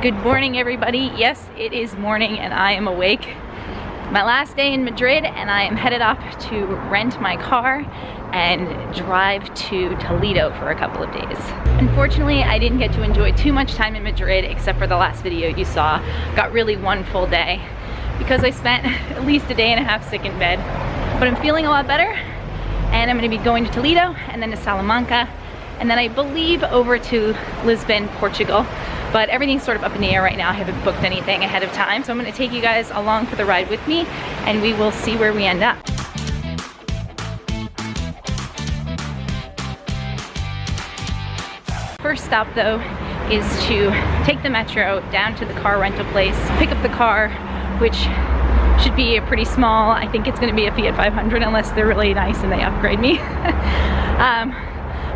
Good morning, everybody. Yes, it is morning and I am awake. My last day in Madrid and I am headed off to rent my car and drive to Toledo for a couple of days. Unfortunately, I didn't get to enjoy too much time in Madrid except for the last video you saw. Got really one full day because I spent at least a day and a half sick in bed. But I'm feeling a lot better and I'm gonna be going to Toledo and then to Salamanca and then I believe over to Lisbon, Portugal. But everything's sort of up in the air right now. I haven't booked anything ahead of time. So I'm gonna take you guys along for the ride with me and we will see where we end up. First stop though is to take the metro down to the car rental place, pick up the car, which should be a pretty small, I think it's gonna be a Fiat 500 unless they're really nice and they upgrade me.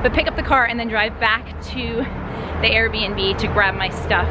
But pick up the car and then drive back to the Airbnb to grab my stuff.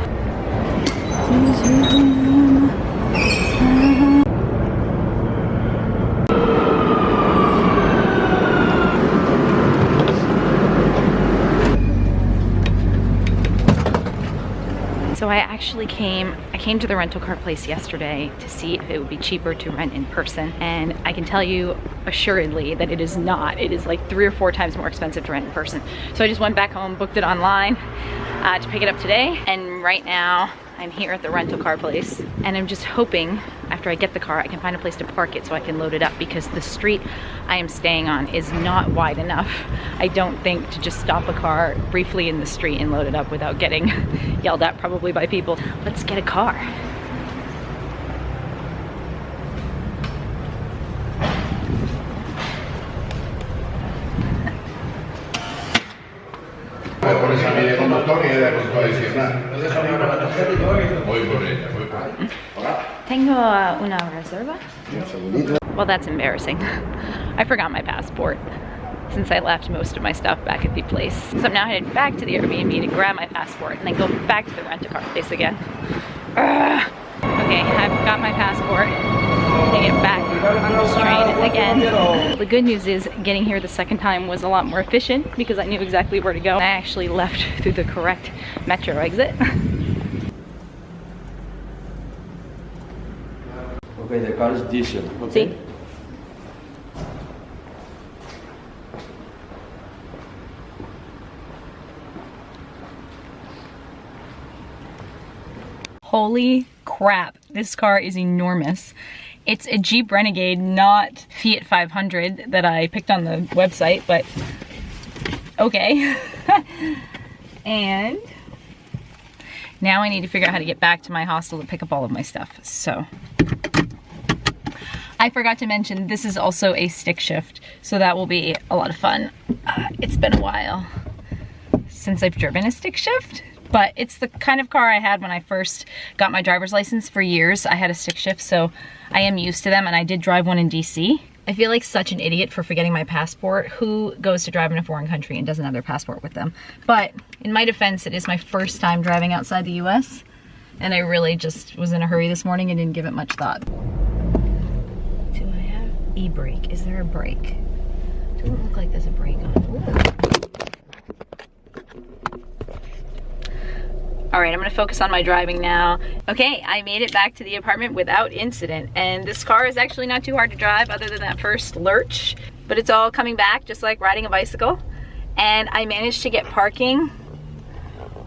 So I actually came to the rental car place yesterday to see if it would be cheaper to rent in person, and I can tell you assuredly that it is not. It is like 3 or 4 times more expensive to rent in person. So I just went back home, booked it online to pick it up today, and right now I'm here at the rental car place and I'm just hoping after I get the car I can find a place to park it so I can load it up, because the street I am staying on is not wide enough, I don't think, to just stop a car briefly in the street and load it up without getting yelled at probably by people. Let's get a car. Tengo una reserva? Well, that's embarrassing. I forgot my passport since I left most of my stuff back at the place. So I'm now headed back to the Airbnb to grab my passport and then go back to the rent-a-car place again. Okay, I've got my passport. To get back on this train again. The good news is getting here the second time was a lot more efficient because I knew exactly where to go. I actually left through the correct metro exit. Okay, the car is diesel, okay? See? Holy crap, this car is enormous. It's a Jeep Renegade, not Fiat 500 that I picked on the website, but okay. And now I need to figure out how to get back to my hostel to pick up all of my stuff. So I forgot to mention this is also a stick shift, so that will be a lot of fun. It's been a while since I've driven a stick shift, but it's the kind of car I had when I first got my driver's license. For years I had a stick shift, so I am used to them, and I did drive one in DC. I feel like such an idiot for forgetting my passport. Who goes to drive in a foreign country and doesn't have their passport with them? But in my defense, it is my first time driving outside the US, and I really just was in a hurry this morning and didn't give it much thought. Do I have e-brake? Is there a brake? Doesn't look like there's a brake on. Ooh. All right, I'm gonna focus on my driving now. Okay, I made it back to the apartment without incident, and this car is actually not too hard to drive other than that first lurch, but it's all coming back just like riding a bicycle. And I managed to get parking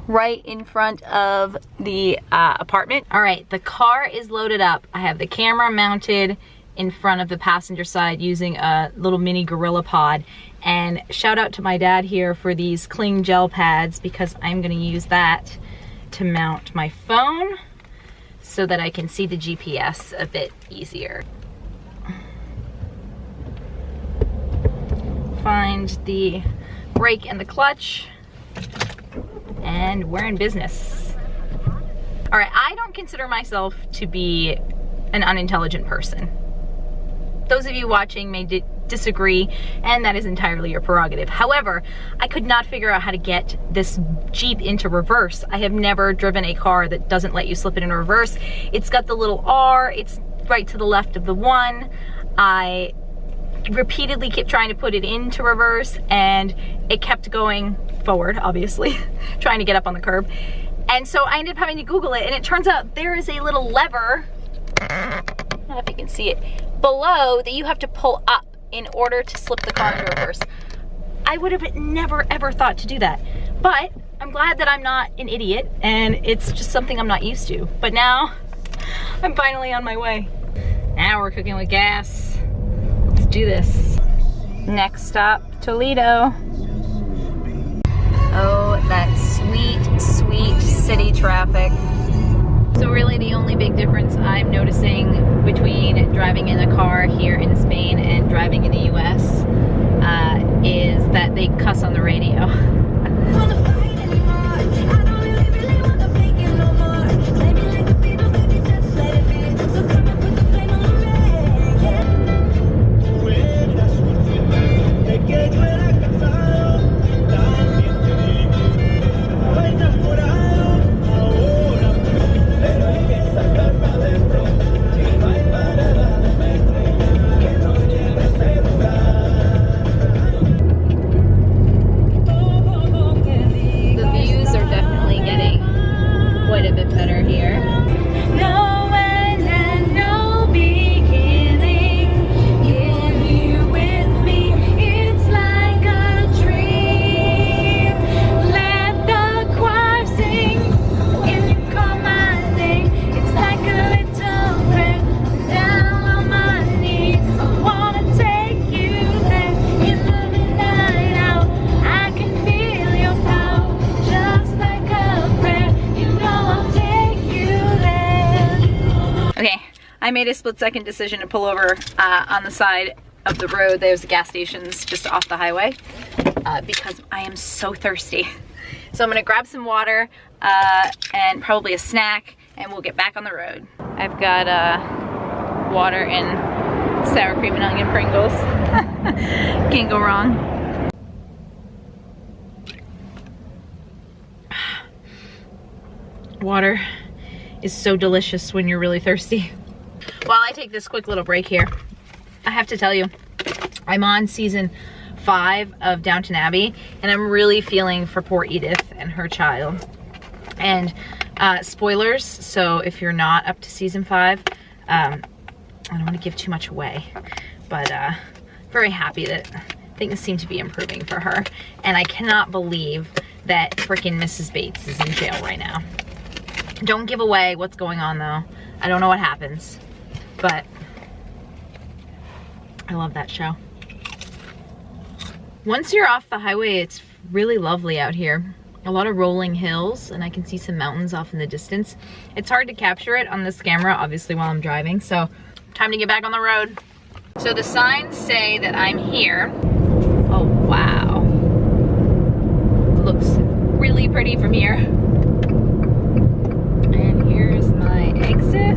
right in front of the apartment. All right, the car is loaded up. I have the camera mounted in front of the passenger side using a little mini Gorilla Pod. And shout out to my dad here for these cling gel pads, because I'm gonna use that to mount my phone so that I can see the GPS a bit easier. Find the brake and the clutch, and we're in business. All right, I don't consider myself to be an unintelligent person. Those of you watching may disagree, and that is entirely your prerogative. However, I could not figure out how to get this Jeep into reverse. I have never driven a car that doesn't let you slip it in reverse. It's got the little R, it's right to the left of the 1. I repeatedly kept trying to put it into reverse and it kept going forward, obviously, trying to get up on the curb. And so I ended up having to Google it, and it turns out there is a little lever, I don't know if you can see it, below that you have to pull up in order to slip the car into reverse. I would have never ever thought to do that. But I'm glad that I'm not an idiot, and it's just something I'm not used to. But now, I'm finally on my way. Now we're cooking with gas. Let's do this. Next stop, Toledo. Oh, that sweet, sweet city traffic. So really the only big difference I'm noticing between driving in a car here in Spain and driving in the US is that they cuss on the radio. I made a split-second decision to pull over on the side of the road. There's gas stations just off the highway because I am so thirsty. So I'm gonna grab some water and probably a snack, and we'll get back on the road. I've got water and sour cream and onion Pringles. Can't go wrong. Water is so delicious when you're really thirsty. While I take this quick little break here, I have to tell you, I'm on season 5 of Downton Abbey, and I'm really feeling for poor Edith and her child. And spoilers, so if you're not up to season 5, I don't want to give too much away, but very happy that things seem to be improving for her. And I cannot believe that freaking Mrs. Bates is in jail right now. Don't give away what's going on though. I don't know what happens, but I love that show. Once you're off the highway, it's really lovely out here. A lot of rolling hills, and I can see some mountains off in the distance. It's hard to capture it on this camera, obviously, while I'm driving, so time to get back on the road. So the signs say that I'm here. Oh, wow. Looks really pretty from here. And here's my exit.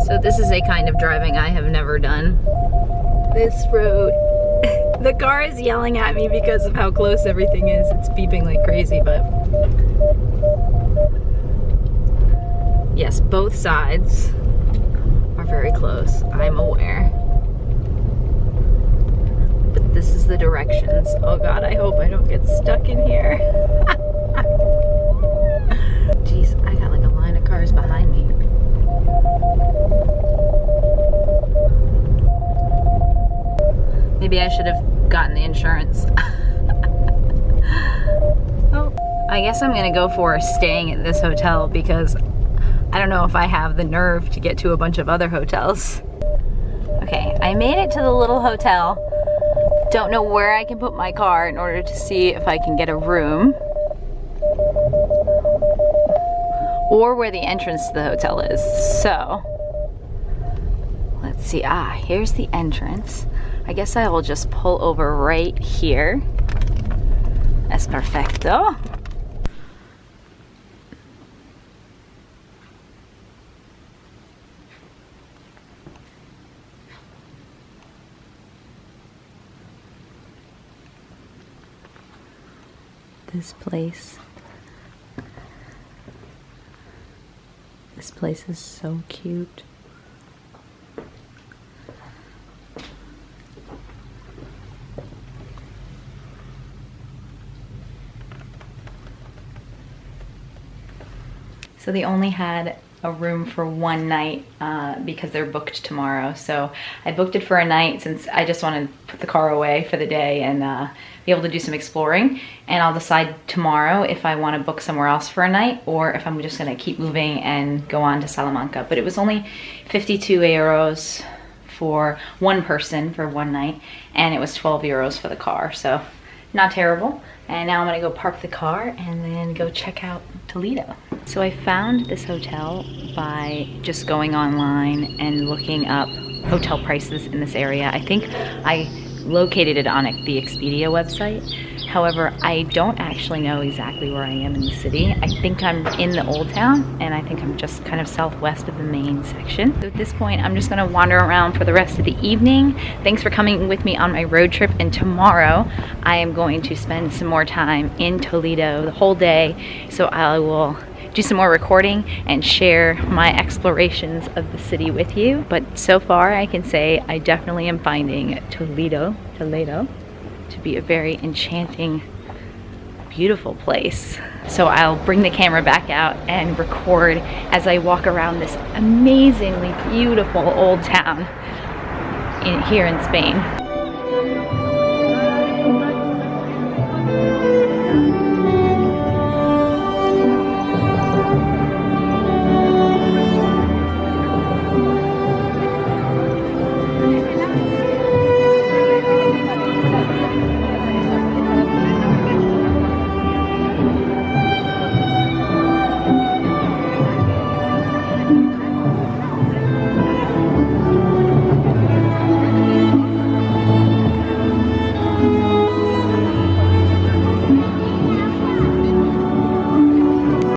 So this is a kind of driving I have never done. This road. The car is yelling at me because of how close everything is. It's beeping like crazy, but yes, both sides are very close. I'm aware. But this is the directions. Oh God, I hope I don't get stuck in here. Jeez, I got like a line of cars behind me. Maybe I should have gotten the insurance. Oh, I guess I'm gonna go for staying at this hotel because I don't know if I have the nerve to get to a bunch of other hotels. Okay, I made it to the little hotel. Don't know where I can put my car in order to see if I can get a room or where the entrance to the hotel is. So let's see. Here's the entrance. I guess I will just pull over right here. Es perfecto. This place is so cute. So they only had a room for one night because they're booked tomorrow. So I booked it for a night since I just want to put the car away for the day and be able to do some exploring. And I'll decide tomorrow if I want to book somewhere else for a night or if I'm just going to keep moving and go on to Salamanca. But it was only 52 euros for one person for one night, and it was 12 euros for the car. So not terrible. And now I'm gonna go park the car and then go check out Toledo. So I found this hotel by just going online and looking up hotel prices in this area. I think I located it on the Expedia website. However, I don't actually know exactly where I am in the city. I think I'm in the old town, and I think I'm just kind of southwest of the main section. So at this point, I'm just gonna wander around for the rest of the evening. Thanks for coming with me on my road trip, and tomorrow I am going to spend some more time in Toledo the whole day. So I will do some more recording and share my explorations of the city with you. But so far, I can say I definitely am finding Toledo to be a very enchanting, beautiful place. So I'll bring the camera back out and record as I walk around this amazingly beautiful old town here in Spain.